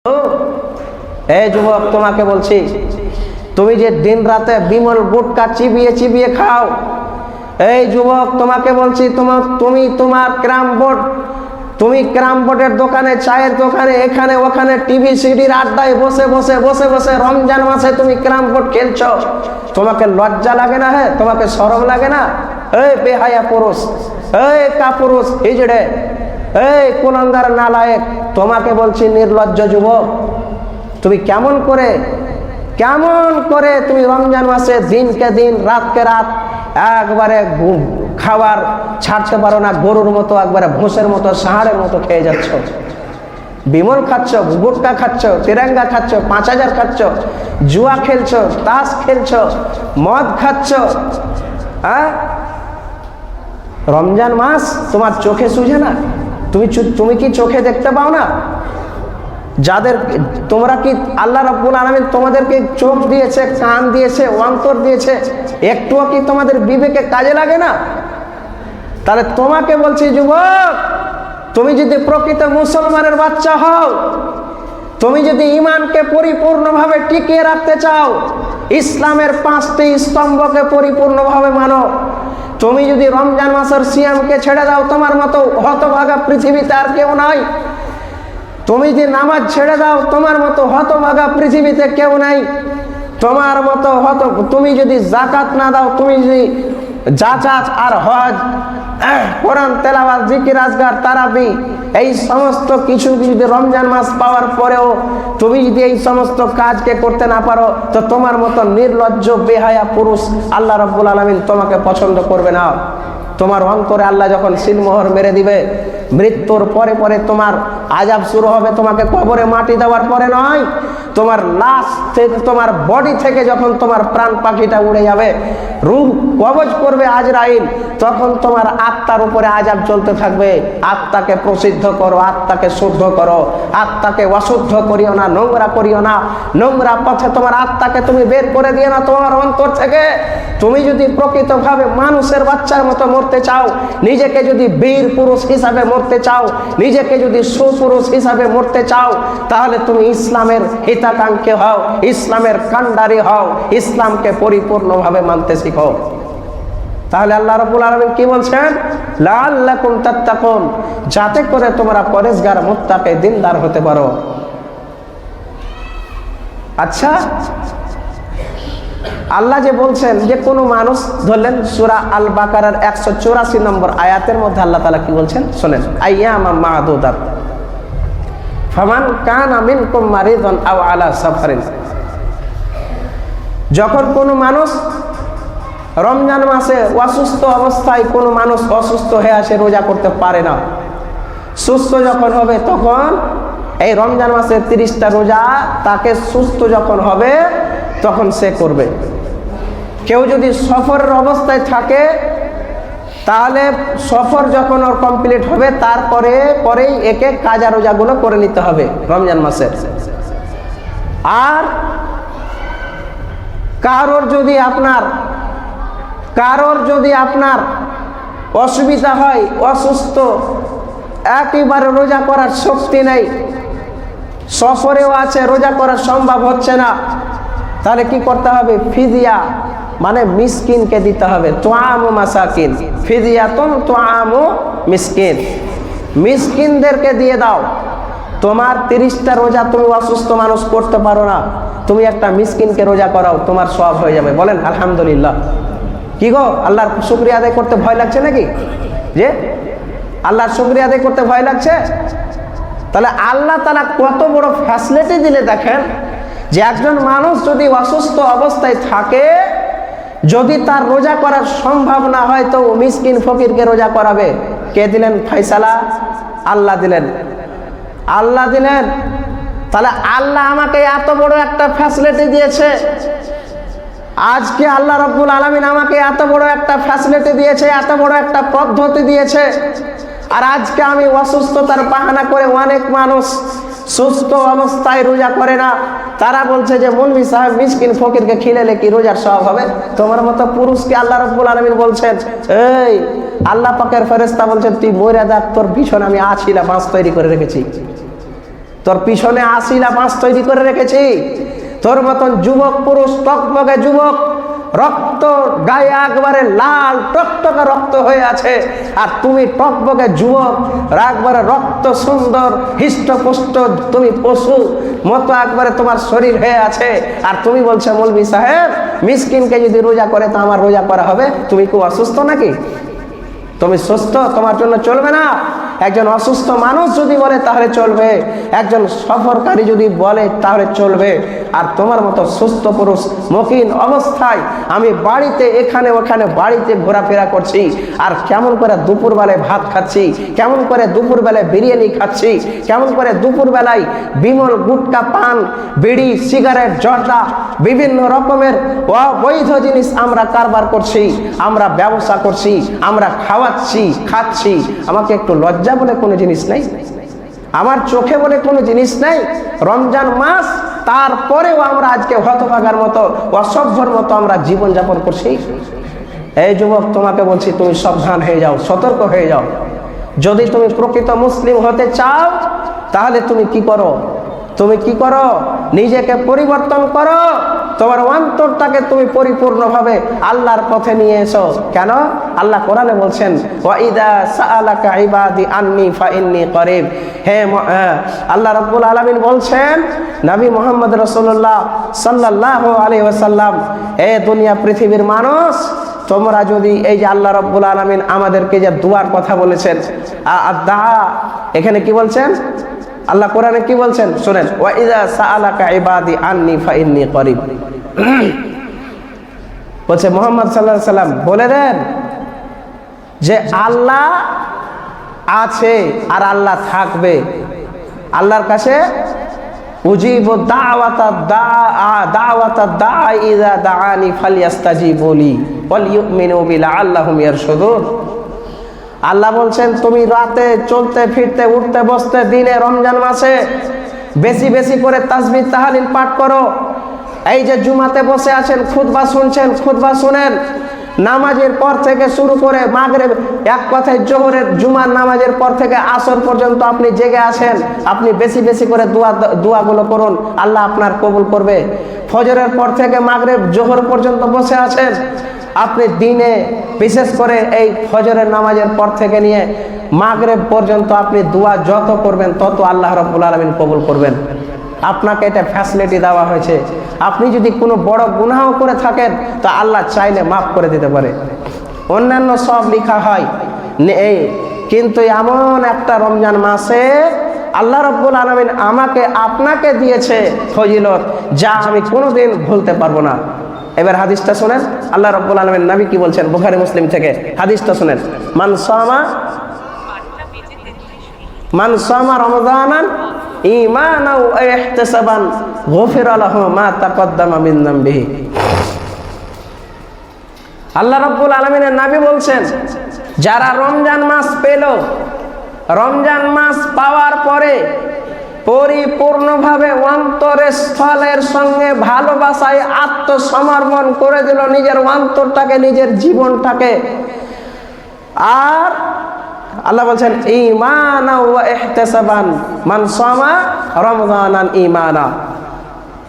এই যুবক, তোমাকে বলছি, তুমি যে দিন রাতে বিমল গুটকা চিবিয়ে চিবিয়ে খাও, এই যুবক তোমাকে বলছি, তোমার ক্রাম বোর্ডের দোকানে, চায়ের দোকানে, এখানে ওখানে টিভি সিডির আড্ডায় বসে বসে বসে বসে রমজান মাসে তুমি ক্রাম বোর্ড খেলছো। তোমাকে লজ্জা লাগে না? হ্যাঁ, তোমাকে শরম লাগে না? এই বেহায়া পুরুষ, এই কাপুরুষ হিজড়ে, এই কুলাঙ্গার নালায়েক, তোমাকে বলছি নির্লজ্জ যুবক, তুমি কেমন করে তুমি রমজান মাসে দিনকে দিন রাতকে রাত একবারে খাবার ছাড়তে পারো না, গরুর মতো একবারে ভোঁসের মতো সাহাড়ের মতো খেয়ে যাচ্ছ। বিমল খাচ্ছ, গুটকা খাচ্ছ, তিরঙ্গা খাচ্ছ, 5000 খাচ্ছ, জুয়া খেলছ, তাস খেলছ, মদ খাচ্ছ। হ্যাঁ, রমজান মাস তোমার চোখে সুঝে না? তুমি কি চোখে দেখতে পাও না? তোমরা কি আল্লাহ রাব্বুল আলামিন তোমাদেরকে চোখ দিয়েছে, কান দিয়েছে, অন্তর দিয়েছে, একটুও কি তোমাদের বিবেকে কাজে লাগে না? তাহলে তোমাকে বলছি যুবক, তুমি যদি প্রকৃত মুসলমানের বাচ্চা হও, তুমি যদি ঈমানকে পরিপূর্ণভাবে টিকিয়ে রাখতে চাও, ইসলামের 5টি স্তম্ভকে পরিপূর্ণভাবে মানো, তুমি যদি রমজান মাসের সিয়ামকে ছেড়ে দাও, তোমার মতো হতভাগা পৃথিবীতে আর কেউ নাই। তুমি যদি নামাজ ছেড়ে দাও, তোমার মতো হতভাগা পৃথিবীতে কেউ নাই। তোমার মতো তুমি যদি যাকাত না দাও, তুমি যদি জাকাত আর হজ, কোরআন তেলাওয়াত, জিকির, আজকার, তারাবি, এই সমস্ত কিছু যদি রমজান মাস পাওয়ার পরেও তুমি যদি এই সমস্ত কাজকে করতে না পারো, তো তোমার মতো নির্লজ্জ বেহায়া পুরুষ আল্লাহ রাব্বুল আলামিন তোমাকে পছন্দ করবে না। তোমার অন্তরে আল্লাহ যখন সিলমোহর মেরে দিবে, মৃত্যুর পরে পরে তোমার আযাব শুরু হবে। তোমাকে কবরে মাটি দেওয়ার পরে নয়, তোমার লাশ থেকে, তোমার বডি থেকে যখন তোমার প্রাণ পাখিটা উড়ে যাবে, রূহ কবজ করবে আজরাইল, তখন তোমার আত্মার উপরে আযাব চলতে থাকবে। আত্মাকে প্রসিদ্ধ করো, আত্মাকে শুদ্ধ করো, আত্মাকে অশুদ্ধ করিও না, নোংরা করিও না। নোংরা পথে তোমার আত্মাকে তুমি বের করে দিও না তোমার অন্তর থেকে। তুমি যদি প্রকৃতভাবে মানুষের বাচ্চার মতো মরতে চাও, নিজেকে যদি বীর পুরুষ হিসাবে মরতে চাও, নিজেকে যদি সুপুরুষ হিসাবে মরতে চাও, তাহলে তুমি ইসলামের হিতাকাঙ্ক্ষী হও, ইসলামের কান্ডারি হও, ইসলামকে পরিপূর্ণভাবে মানতে শিখো। তাহলে আল্লাহ রাব্বুল আলামিন কি বলছেন? লাআল্লাকুম তাত্তাকুন, যাতে করে তোমরা পরেজগার, মুত্তাকি, দিনদার হতে পারো। আচ্ছা, আল্লাহ যে বলছেন যে কোনো মানুষ, ধরলেন সূরা আল বাকারার 184 নম্বর আয়াতের মধ্যে আল্লাহ তাআলা কি বলছেন শোনেন, আইয়ামাম মা'দুদাত ফামান কানা মিনকুম মারিদান আও আলা সাফারিন। যখন কোনো মানুষ রমজান মাসে অসুস্থ অবস্থায়, কোনো মানুষ অসুস্থ হয়ে আসে, রোজা করতে পারে না, সুস্থ যখন হবে তখন এই রমজান মাসের 30টা রোজা তাকে সুস্থ যখন হবে তখন সে করবে। কেউ যদি সফরের অবস্থায় থাকে, তাহলে সফর যখন ওর কমপ্লিট হবে পরেই একে কাজা রোজাগুলো করে নিতে হবে রমজান মাসের। আর কারোর যদি আপনার অসুবিধা হয়, অসুস্থ, একেবারে রোজা করার শক্তি নেই, সফরেও আছে, রোজা করা সম্ভব হচ্ছে না, তাহলে কি করতে হবে? ফিদিয়া, মানে মিসকিনকে দিতে হবে। তুআমু মাসাকিন, ফিদিয়াতুন তুআমু মিসকিন, মিসকিনদেরকে দিয়ে দাও। তোমার 30টা রোজা তুমি অসুস্থ মানুষ করতে পারো না, তুমি একটা মিসকিনকে রোজা করাও, তোমার সওয়াব হয়ে যাবে। বলেন আলহামদুলিল্লাহ। কি গো, আল্লাহর শুকরিয়া আদায় করতে ভয় লাগছে নাকি? যে আল্লাহর শুকরিয়া আদায় করতে ভয় লাগছে? তাহলে আল্লাহ তাআলা কত বড় ফ্যাসিলিটি দিলে দেখেন, যে একজন মানুষ যদি অসুস্থ অবস্থায় থাকে, যদি তার রোজা করার সম্ভব না হয়, তো মিসকিন ফকিরকে রোজা করাবে। কে দিলেন ফয়সালা? আল্লাহ দিলেন। তাহলে আল্লাহ আমাকে এত বড় একটা ফ্যাসিলিটি দিয়েছে। আজকে আল্লাহ রাব্বুল আলামিন আমাকে এত বড় একটা ফ্যাসিলিটি দিয়েছে, এত বড় একটা পদ্ধতি দিয়েছে। আর আজকে আমি অসুস্থতার বাহানা করে, অনেক মানুষ সুস্থ অবস্থায় রোজা করে না, তারা বলছে যে মৌলভী সাহেব মিসকিন ফকিরকে খিলালে কি রোজার সওয়াব হবে? তোমার মতো পুরুষকে আল্লাহ রাব্বুল আলামিন বলছেন, এই আল্লাহ পাকের ফেরেশতা বলছেন, তুই মরে দেখ, তোর পিছনে আমি আছিলা বাঁশ তৈরি করে রেখেছি। তো তোর পিছনে 80 পাঁচ তৈরি করে রেখেছি। তোর মতন যুবক পুরুষ, টকবকে যুবক, রক্ত গায়ে একবারে লাল টকটকে রক্ত হয়ে আছে, আর তুমি টকবকে যুবক, একবারে রক্ত সুন্দর হিষ্টপুষ্ট, তুমি পশু মতো একবারে তোমার শরীর হয়ে আছে, আর তুমি বলছো মৌলভী সাহেব মিসকিনকে যদি রোজা করে তো আমার রোজা করা হবে। তুমি কি অসুস্থ নাকি? তুমি সুস্থ, তোমার জন্য চলবে না। একজন অসুস্থ মানুষ যদি বলে তাহলে চলবে, একজন সফরকারী যদি বলে তাহলে চলবে। আর তোমার মতো সুস্থ পুরুষ মকিন অবস্থায় আমি বাড়িতে এখানে ওখানে বাড়িতে ঘোরাফেরা করছি, আর কেমন করে দুপুরবেলায় ভাত খাচ্ছি, কেমন করে দুপুরবেলায় বিরিয়ানি খাচ্ছি, কেমন করে দুপুরবেলায় বিমল গুটকা পান বিড়ি সিগারেট জর্দা বিভিন্ন রকমের অবৈধ জিনিস আমরা কারবার করছি, আমরা ব্যবসা করছি, আমরা খাওয়াচ্ছি খাচ্ছি। আমাকে একটু লজ্জা বলে কোনো জিনিস নেই, আমার চোখে বলে কোনো জিনিস নেই। রমজান মাস, তারপরেও আমরা আজকে হতভাগার মতো অসভ্যর মতো আমরা জীবনযাপন করছি। এই যুবক, তোমাকে বলছি তুমি সাবধান হয়ে যাও, সতর্ক হয়ে যাও। যদি তুমি প্রকৃত মুসলিম হতে চাও তাহলে তুমি কি করো? তুমি কি করো? নিজেকে পরিবর্তন করো, তোমার অন্তরটাকে তুমি পরিপূর্ণভাবে আল্লাহর পথে নিয়ে এসো। কেন? আল্লাহ কোরআনে বলছেন ওয়াইদা সাআলাকা ইবাদি আন্নী ফাইন্নী করিব। হে আল্লাহ রাব্বুল আলামিন বলছেন নবী মুহাম্মদ রাসূলুল্লাহ সাল্লাল্লাহু আলাইহি ওয়াসাল্লাম, হে দুনিয়া পৃথিবীর মানুষ, তোমরা যদি এই যে আল্লাহ রাব্বুল আলামিন আমাদেরকে যে দুয়ার কথা বলেছেন, এখানে কি বলছেন? আল্লাহ কোরআনে কি বলছেন শুনেন, ওয়াইদা সাআলাকা ইবাদি আন্নী ফাইন্নী করিব। বলছে মুহাম্মদ সাল্লাল্লাহু আলাইহি ওয়াসাল্লাম বলে দেন যে আল্লাহ আছে আর আল্লাহ থাকবে। আল্লাহর কাছে উজিবু দাওয়াতা দাঈ ইযা দাআনি ফালইস্তাজিবু লি ওয়াল ইউমিনু বি লাআল্লাহুম ইয়ারশুদুন। আল্লাহ বলছেন তুমি রাতে চলতে ফিরতে উঠতে বসতে দিনে রমজান মাসে বেশি বেশি করে তাসবিহ তাহলিল পাঠ করো। এই যে জুমাতে বসে আছেন, খুতবা শুনছেন, খুতবা শুনেন, নামাজের পর থেকে শুরু করে মাগরিব, এক কথায় জোহরের জুমার নামাজের পর থেকে আসর পর্যন্ত আপনি জেগে আছেন, আপনি বেশি বেশি করে দোয়াগুলো করুন, আল্লাহ আপনার কবুল করবে। ফজরের পর থেকে মাগরিব জোহর পর্যন্ত বসে আছেন, আপনি দিনে বিশেষ করে এই ফজরের নামাজের পর থেকে নিয়ে মাগরিব পর্যন্ত আপনি দোয়া যত করবেন তত আল্লাহ রাব্বুল আলামিন কবুল করবেন। আপনাকে এটা ফ্যাসিলিটি দেওয়া হয়েছে। আপনি যদি কোনো বড় গুনাহ করে থাকেন তো আল্লাহ চাইলে মাফ করে দিতে পারে, অন্যান্য সব লেখা হয়। কিন্তু এমন একটা রমজান মাসে আল্লাহ রাব্বুল আলামিন আমাকে আপনাকে দিয়েছে ফজিলত, যা আমি কোনোদিন ভুলতে পারবো না। এবার হাদিসটা শুনেন, আল্লাহ রাব্বুল আলামিন নবী কি বলছেন বুখারী মুসলিম থেকে, হাদিসটা শুনেন। মান সামা রমজানান ঈমানান ওয়া ইহতিসাবান গুফিরা লাহু মা তাকদ্দামা মিন যামবিহি। আল্লাহ রাব্বুল আলামিনের নবী বলছেন যারা রমজান মাস পেল, রমজান মাস পাওয়ার পরে পরিপূর্ণভাবে অন্তরের স্থলের সঙ্গে ভালোবাসায় আত্মসমর্পণ করে দিল নিজের অন্তরটাকে, নিজের জীবনটাকে, আর আল্লাহ বলছেন ঈমানা ওয়া ইহতিসাবান মান সামা রমজানান ঈমানা,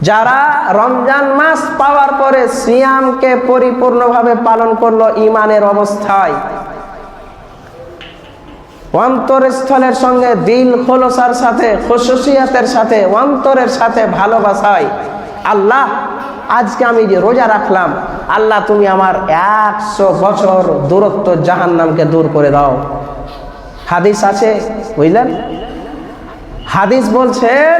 যারা রমজান মাস পাওয়ার পরে সিয়ামকে পরিপূর্ণভাবে পালন করলো ঈমানের অবস্থায়, অন্তরস্থলের সঙ্গে দিল খোলসার সাথে, খুশুসিয়াতের সাথে, অন্তরের সাথে ভালোবাসায়, আল্লাহ আজকে আমি যে রোজা রাখলাম, আল্লাহ তুমি আমার 100 বছর দূরত্ব জাহান্নামকে দূর করে দাও। হাদিস আছে, বুঝলেন? হাদিস বলছেন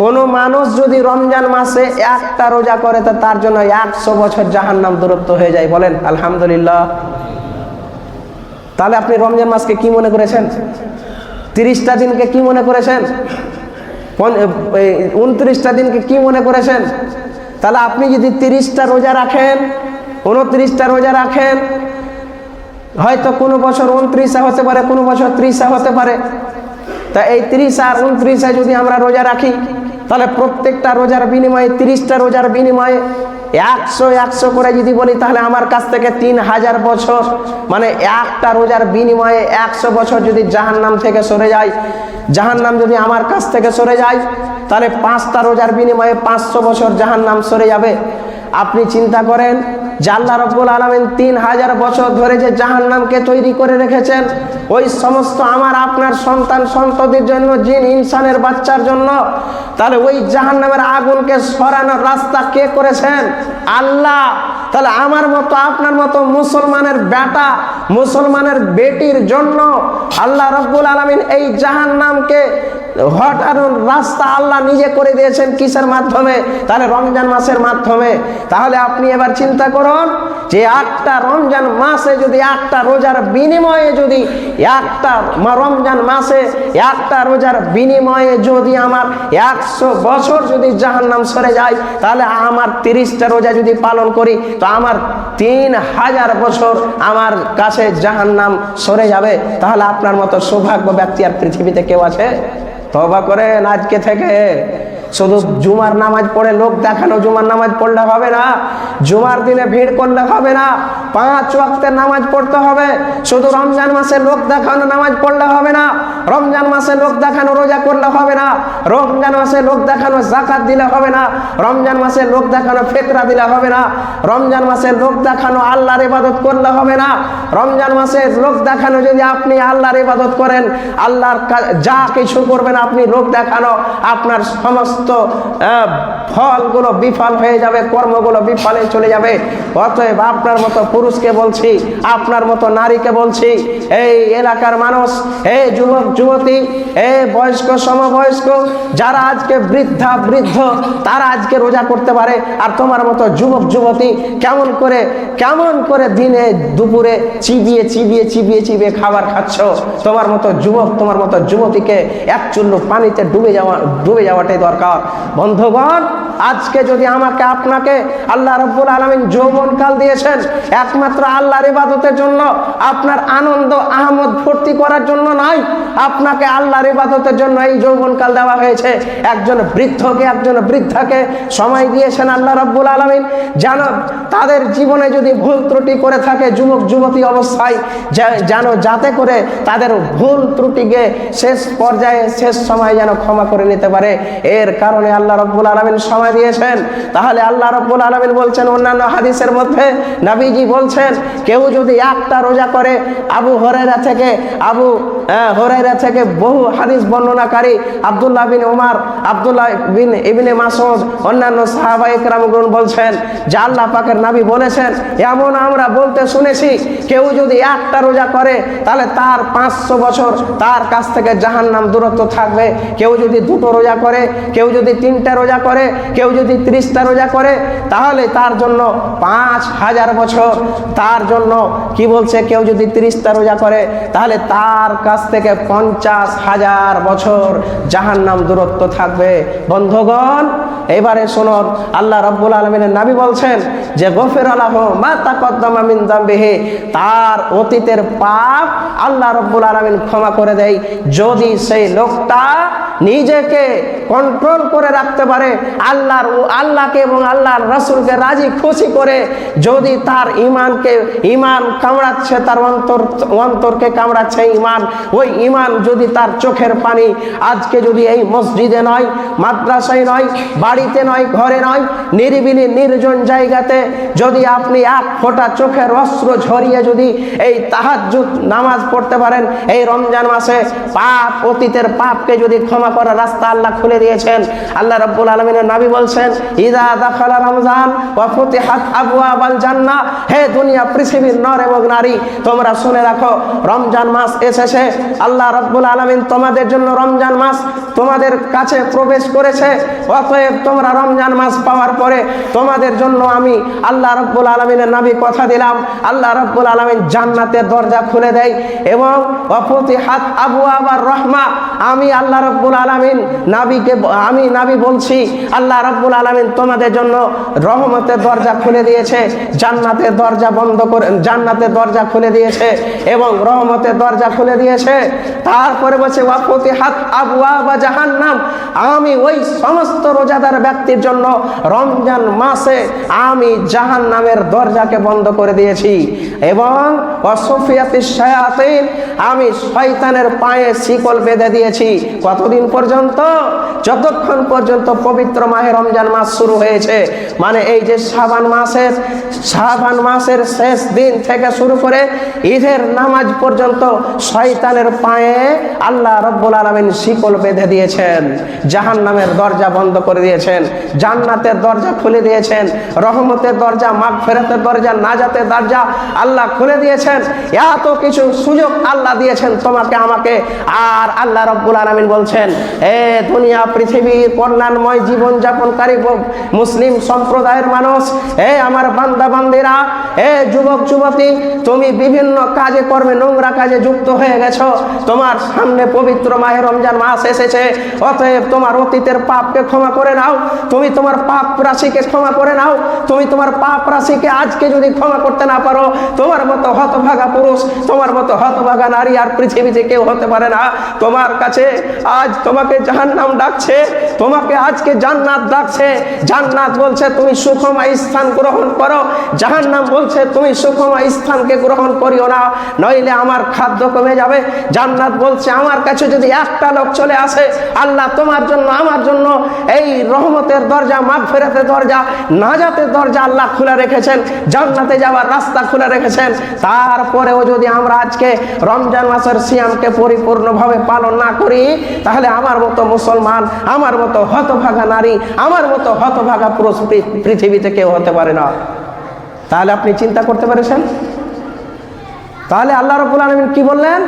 কোনো মানুষ যদি রমজান মাসে একটা রোজা করে তো তার জন্য 100 বছর জাহান্নাম দূরত্ব হয়ে যায়। বলেন আলহামদুলিল্লাহ। তাহলে আপনি রমজান মাসকে কি মনে করেছেন? 30টা দিনকে কি মনে করেছেন? 29টা দিনকে কি মনে করেছেন? তাহলে আপনি যদি 30টা রোজা রাখেন, 29টা রোজা রাখেন, হয়তো কোনো বছর 29 হতে পারে, কোনো বছর 30 হতে পারে। তা এই 30 আর 29 যদি আমরা রোজা রাখি, তাহলে প্রত্যেকটা রোজার বিনিময়ে, 30টা রোজার বিনিময়ে 100 করে যদি বলি তাহলে আমার কাছ থেকে 3000 বছর, মানে একটা রোজার বিনিময়ে 100 বছর যদি জাহান্নাম থেকে সরে যায়, জাহান্নাম যদি আমার কাছ থেকে সরে যায় তাহলে 5টা রোজার বিনিময়ে 500 বছর জাহান্নাম সরে যাবে। আপনি চিন্তা করেন যে আল্লাহ রাব্বুল আলামিন 3000 বছর ধরে যে জাহান্নামকে তৈরি করে রেখেছেন ওই সমস্ত আমার আপনার সন্তান সন্ততির জন্য, জিন ইনসানের বাচ্চার জন্য, তাহলে ওই জাহান্নামের আগুনকে সরানোর রাস্তা কে করেছেন? আল্লাহ। তাহলে আমার মতো আপনার মতো মুসলমানের বেটা মুসলমানের বেটির জন্য আল্লাহ রাব্বুল আলামিন এই জাহান্নামকে হটানোর রাস্তা আল্লাহ নিজে করে দিয়েছেন কিসের মাধ্যমে? তাহলে রমজান মাসের মাধ্যমে। তাহলে আপনি এবার চিন্তা করুন যে একটা রমজান মাসে যদি একটা রোজার বিনিময়ে যদি একটা রমজান মাসে একটা রোজার বিনিময়ে যদি আমার 100 বছর যদি জাহান্নাম সরে যায়, তাহলে আমার 30টা রোজা যদি পালন করি তো আমার 3000 বছর আমার কাছে জাহান্নাম সরে যাবে। তাহলে আপনার মতো সৌভাগ্য ব্যক্তি আর পৃথিবীতে কেউ আছে? তওবা করেন আজকে থেকে। শুধু জুমার নামাজ পড়ে লোক দেখানো জুমার নামাজ পড়লে হবে না, জুমার দিনে ভিড় করলে হবে না, 5 ওয়াক্তের নামাজ পড়তে হবে। শুধু রমজান মাসে লোক দেখানো নামাজ পড়লে হবে না, রমজান মাসে লোক দেখানো রোজা করলে হবে না, রমজান মাসে লোক দেখানো যাকাত দিলে হবে না, রমজান মাসে লোক দেখানো ফিতরা দিলে হবে না, রমজান মাসে লোক দেখানো আল্লাহর ইবাদত করলে হবে না। রমজান মাসে লোক দেখানো যদি আপনি আল্লাহর ইবাদত করেন, আল্লাহর যা কিছু করবেন আপনি লোক দেখানো, আপনার সমস্ত ফলগুলো বিফল হয়ে যাবে, কর্মগুলো বিফলে চলে যাবে। অতএব আপনার মতো পুরুষকে বলছি, আপনার মতো নারীকে বলছি, এই এলাকার মানুষ, এই যুবক যুবতী, এই বয়স্ক সমবয়স্ক যারা আজকে বৃদ্ধা বৃদ্ধ তারা আজকে রোজা করতে পারে, আর তোমার মতো যুবক যুবতী কেমন করে দিনে দুপুরে চিবিয়ে চিবিয়ে চিবিয়ে চিবিয়ে খাবার খাচ্ছ? তোমার মতো যুবক তোমার মতো যুবতীকে এক চুল্লু পানিতে ডুবে যাওয়াটাই দরকার। বন্ধুগণ, আজকে যদি আমাকে আপনাকে আল্লাহ রাব্বুল আলামিন যৌবনকাল দিয়েছেন একমাত্র আল্লাহর ইবাদতের জন্য, আপনার আনন্দ আহমদ ফুর্তি করার জন্য নয়, আপনাকে আল্লাহর ইবাদতের জন্য এই যৌবনকাল দেওয়া হয়েছে। একজন বৃদ্ধকে একজন বৃদ্ধাকে সময় দিয়েছেন আল্লাহ রাব্বুল আলামিন, যেন তাদের জীবনে যদি ভুল ত্রুটি করে থাকে যুবক যুবতী অবস্থায়, যেন যাতে করে তাদের ভুল ত্রুটিকে শেষ পর্যায়ে শেষ সময় যেন ক্ষমা করে নিতে পারে, এর কারণে আল্লাহ রাব্বুল আলামিন সময় দিয়েছেন। তাহলে আল্লাহ রাব্বুল আলামিন বলছেন অন্যান্য হাদিসের মধ্যে, নবীজি বলছেন কেউ যদি একটা রোজা করে, আবু হুরায়রা থেকে বহু হাদিস বর্ণনাকারী আব্দুল্লাহ বিন উমর, আব্দুল্লাহ বিন ইবনে মাসউদ, অন্যান্য সাহাবায়ে কেরামগণ বলছেন যে আল্লাহ পাকের নবী বলেছেন, এমন আমরা বলতে শুনেছি কেউ যদি একটা রোজা করে তাহলে তার 500 বছর তার কাছ থেকে জাহান্নাম দূরত্ব থাকবে। কেউ যদি 2টো রোজা করে, কেউ যদি 3টা রোজা করে, কেউ যদি 30টা রোজা করে, তাহলে তার জন্য 5000 বছর। তার জন্য কি বলছে, কেউ যদি 30টা রোজা করে তাহলে তার কাছ থেকে 50,000 বছর জাহান্নাম দূরত্ব থাকবে। বন্ধুগণ, এবারে শুনুন, আল্লাহ রাব্বুল আলামিনের নবী বলছেন যে গফিরা লাহু মা তাকদ্দামা মিন যামবিহি, তার অতীতের পাপ আল্লাহ রাব্বুল আলামিন ক্ষমা করে দেয় যদি সেই লোকটা নিজেকে কন্ট্রোল করে রাখতে পারে, আল্লাহকে এবং আল্লাহর রাসূলকে রাজি খুশি করে, যদি তার ঈমান কামড়াচ্ছে, তার অন্তরকে কামড়াচ্ছে ঈমান, ওই ঈমান যদি তার চোখের পানি আজকে যদি এই মসজিদে নয়, মাদ্রাসায় নয়, বাড়িতে নয়, ঘরে নয়, নিরিবিলি নির্জন জায়গাতে যদি আপনি এক ফোঁটা চোখের অশ্রু ঝরিয়ে যদি এই তাহাজ্জুদ নামাজ পড়তে পারেন, এই রমজান মাসে অতীতের পাপকে যদি ক্ষমা করার রাস্তা আল্লাহ খুলে দিয়েছেন। আল্লাহ রাব্বুল আলামিনের নবী বলছেন, ইযা দাখালা রমজান ওয়া ফুতিহাত আবওয়াবাল জান্নাহ, হে দুনিয়া পৃথিবীর নর এবং নারী তোমরা শুনে রাখো, রমজান মাস এসেছে। আল্লাহ রাব্বুল আলামিন তোমাদের জন্য রমজান মাস তোমাদের কাছে প্রবেশ করেছে। অতএব তোমরা রমজান মাস পাওয়ার পরে তোমাদের জন্য আমি আল্লাহ রাব্বুল আলামিনের নবী কথা দিলাম, আল্লাহ রাব্বুল আলামিন জান্নাতের দরজা খুলে দেয় এবং ওয়া ফুতিহাত আবওয়াবার রাহমা, আমি আল্লাহ রাব্বুল আলামিন নবী বলছি, আল্লাহ রাব্বুল আলামিন তোমাদের জন্য রহমতের দরজা খুলে দিয়েছে, জান্নাতের দরজা জান্নাতের দরজা খুলে দিয়েছে এবং রহমতের দরজা খুলে দিয়েছে। তারপরে বলছে ওয়া ফুতিহাত আবওয়াবা জাহান্নাম, আমি ওই সমস্ত রোজাদার ব্যক্তির জন্য রমজান মাসে আমি জাহান্নামের দরজাকে বন্ধ করে দিয়েছি এবং অসফিয়াতিশ শায়াতিন আমি শয়তানের পায়ে শিকল বেঁধে দিয়েছি। কতদিন পর্যন্ত? যতক্ষণ পর্যন্ত পবিত্র মাহে রমজান মাস শুরু হয়েছে, মানে এই যে শাবান মাসের শেষ দিন থেকে শুরু করে ঈদের নামাজ পর্যন্ত শয়তানের পায়ে আল্লাহ রাব্বুল আলামিন শিকল বেঁধে দিয়েছেন, জাহান্নামের দরজা বন্ধ করে দিয়েছেন, জান্নাতের দরজা খুলে দিয়েছেন, রহমতের দরজা, মাগফিরাতের দরজা, নাজাতের দরজা আল্লাহ খুলে দিয়েছেন। এত কিছু সুযোগ আল্লাহ দিয়েছেন তোমাকে আমাকে। আর আল্লাহ রাব্বুল আলামিন বলছেন, এ দুনিয়া পৃথিবীর কল্যাণময় জীবন যাপনকারী মুসলিম সম্প্রদায়ের মানুষ, এ আমার বান্দা বান্দিরা, এ যুবক যুবতী, তুমি বিভিন্ন কাজে কর্মে নোংরা কাজে যুক্ত হয়ে গেছো। তোমার সামনে পবিত্র মাহে রমজান মাস এসেছে, অতএব তোমার অতীতের পাপকে ক্ষমা করে নাও। তুমি তোমার পাপ রাশিকে ক্ষমা করে নাও। তুমি তোমার পাপ রাশিকে আজকে যদি ক্ষমা করতে না পারো, তোমার মতো হতভাগা পুরুষ, তোমার মতো হতভাগা নারী আর পৃথিবীতে কেউ হতে পারে না। তোমার কাছে আজ তোমাকে জাহান্নাম ডাকছে, তোমাকে আজকে জান্নাত ডাকছে। জান্নাত বলছে তুমি সুখময় স্থান গ্রহণ করো, জাহান্নাম বলছে তুমি সুখময় স্থানকে গ্রহণ করিও না, নইলে আমার খাদ্য কমে যাবে। জান্নাত বলছে আমার কাছে যদি একটা লোক চলে আসে, আল্লাহ তোমার জন্য আমার জন্য এই রহমতের দরজা, মাগফিরাতের দরজা, নাজাতের দরজা আল্লাহ খোলা রেখেছেন, জান্নাতে যাওয়ার রাস্তা খোলা রেখেছেন। তারপরেও যদি আমরা আজকে রমজান মাসের সিয়ামকে পরিপূর্ণভাবে পালন না করি, তাহলে আমার মতো মুসলমান, আমার মতো হতভাগা নারী, আমার মতো হতভাগা পুরুষ পৃথিবীতে কেউ হতে পারে না। তাহলে আপনি চিন্তা করতে পেরেছেন? তাহলে আল্লাহ রাব্বুল আলামিন কি বললেন,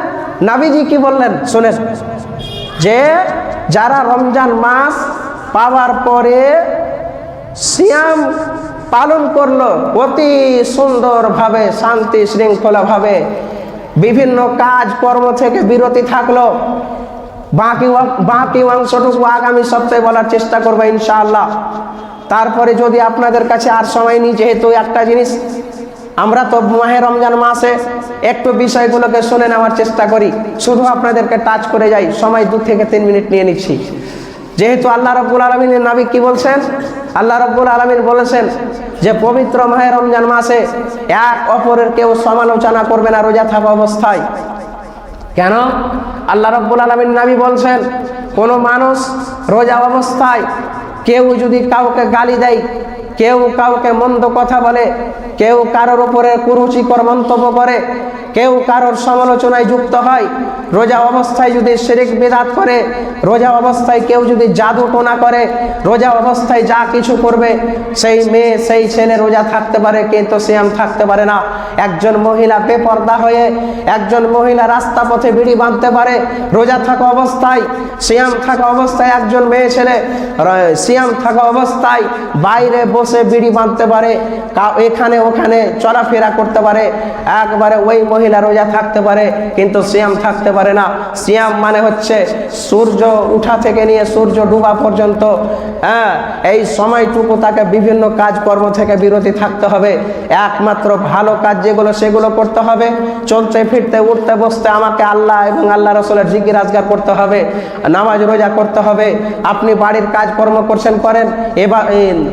নবীজি কি বললেন শুনেন, যে যারা রমজান মাস পাওয়ার পরে সিয়াম পালন করলো অতি সুন্দরভাবে, শান্তি শৃঙ্খলাভাবে, বিভিন্ন কাজ কর্ম থেকে বিরতি থাকলো, বাকি অংশটুকু আগামী সপ্তাহে বলার চেষ্টা করবো ইনশাআল্লাহ। তারপরে যদি আপনাদের কাছে আর সময় নেই, যেহেতু একটা জিনিস আমরা তো মাহে রমজান মাসে একটু বিষয়গুলোকে শুনে নেওয়ার চেষ্টা করি, শুধু আপনাদেরকে টাচ করে যাই, সময় 2 থেকে 3 মিনিট নিয়ে নিচ্ছি। যেহেতু আল্লাহ রাব্বুল আলামিনের নবী কি বলছেন, আল্লাহ রাব্বুল আলামিন বলেছেন যে পবিত্র মাহে রমজান মাসে এক অপরের কেউ সমালোচনা করবে না রোজা থাকা অবস্থায়। কেন? আল্লাহ রাব্বুল আলামিন নবী বলছেন, কোনো মানুষ রোজা অবস্থায় কেউ যদি কাউকে গালি দেয়, কেউ কাউকে মন্দ কথা বলে, কেউ কারোর উপরে কুরুচিকর মন্তব্য করে, কেউ কারোর সমালোচনায় যুক্ত হয়, রোজা অবস্থায় যদি শিরক বিদআত করে, রোজা অবস্থায় কেউ যদি জাদু টোনা করে, রোজা অবস্থায় যা কিছু করবে, সেই মেয়ে সেই ছেলে রোজা থাকতে পারে কিন্তু সিয়াম থাকতে পারে না। একজন মহিলা বেপরদা হয়ে, একজন মহিলা রাস্তা পথে বিড়ি বাঁধতে পারে রোজা থাকা অবস্থায়। সিয়াম থাকা অবস্থায় একজন মেয়ে ছেলে সিয়াম থাকা অবস্থায় বাইরে বসে বিড়ি বাঁধতে পারে, এখানে ওখানে চলাফেরা করতে পারে, একবারে ওই মহিলা রোজা থাকতে পারে কিন্তু সিয়াম থাকতে পারে না। সিয়াম মানে হচ্ছে সূর্য উঠা থেকে নিয়ে সূর্য ডুবা পর্যন্ত, এই সময়টুকু তাকে বিভিন্ন কাজকর্ম থেকে বিরতি থাকতে হবে। একমাত্র ভালো কাজ যেগুলো সেগুলো করতে হবে। চলতে ফিরতে উঠতে বসতে আমাকে আল্লাহ এবং আল্লাহ রাসূলের জিকির আজকার করতে হবে, নামাজ রোজা করতে হবে। আপনি বাড়ির কাজকর্ম করছেন করেন, এবার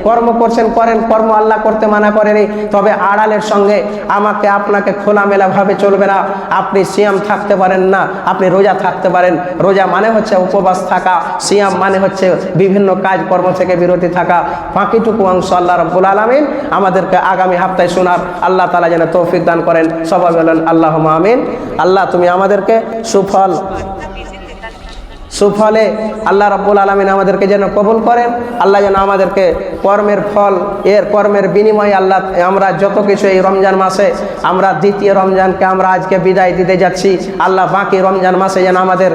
কর্ম করছেন করেন, কর্ম আল্লাহ করতে মানা করেনি, তবে আড়ালের সঙ্গে আমাকে আপনাকে খোলামেলা ভাবে চলবে না। আপনি সিয়াম থাকতে পারেন না, আপনি রোজা থাকতে পারেন। রোজা মানে হচ্ছে উপবাস থাকা, সিয়াম মানে হচ্ছে বিভিন্ন কাজকর্ম থেকে বিরতি থাকা। বাকিটুকু অংশ আল্লাহ রাব্বুল আলামিন আমাদেরকে আগামী সপ্তাহে শোনার আল্লাহ তাআলা যেন তৌফিক দান করেন। সবাই বলেন আল্লাহুম্মা আমিন। আল্লাহ তুমি আমাদেরকে সুফলে আল্লাহ রাব্বুল আলামিন আমাদেরকে যেন কবুল করেন। আল্লাহ যেন আমাদেরকে কর্মের ফল, এর কর্মের বিনিময়ে আল্লাহ আমরা যত কিছু এই রমজান মাসে, আমরা দ্বিতীয় রমজানকে আমরা আজকে বিদায় দিতে যাচ্ছি, আল্লাহ বাকি রমজান মাসে যেন আমাদের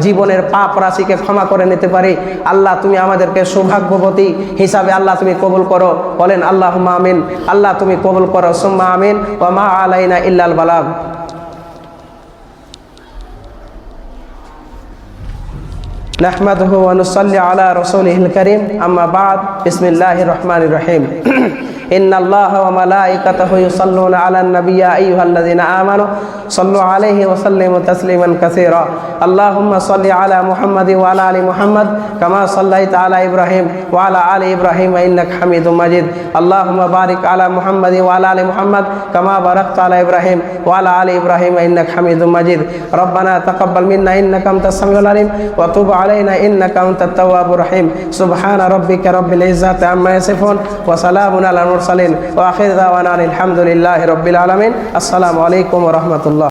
জীবনের পাপ রাশিকে ক্ষমা করে নিতে পারি। আল্লাহ তুমি আমাদেরকে সৌভাগ্যবতী হিসাবে আল্লাহ তুমি কবুল করো। বলেন আল্লাহুম্মা আমিন। আল্লাহ তুমি কবুল করো, সুম্মা আমিন। ওয়া মা আলাইনা ইল্লাল বালাগ। নাহমাদুহু ওয়া নুসাল্লি আলা রাসূলিহিল কারীম আম্মা বা'দ বিসমিল্লাহির রহমানির রহিম ইন্নাল্লাহা ওয়া মালাইকাতাহু ইউসাল্লুনা আলান নাবী ইয়া আইয়ুহাল্লাযীনা আমানু সাল্লু আলাইহি ওয়া সাল্লিমু তাসলিমান কাসীরা আল্লাহুম্মা সাল্লি আলা মুহাম্মাদি ওয়া আলা আলি মুহাম্মাদ কামা সাল্লাইতা আলা ইব্রাহিম ওয়া আলা আলি ইব্রাহিম ইন্নাকা হামিদুম মাজিদ আল্লাহুম্মা বারিক আলা মুহাম্মাদি ওয়া আলা আলি মুহাম্মাদ কামা বারাকতা আলা ইব্রাহিম ওয়া আলা আলি ইব্রাহিম ইন্নাকা হামিদুম মাজিদ রব্বানা তাকাব্বাল মিন্না ইন্নাকা আনতাস সামিউল আলিম ওয়া তুব আলাইনা ইন্নাকা আনতাত তাওয়াবুর রহিম সুবহানা রাব্বিকা রাব্বিল ইজ্জাতি আম্মা ইয়াসিফুন ওয়া সালামুন আলাল মুরসালিন ওয়া আখিরু দাওয়ানা আলহামদুলিল্লাহি রাব্বিল আলামিন আসসালামু আলাইকুম ওয়া রাহমাতুল্লাহ।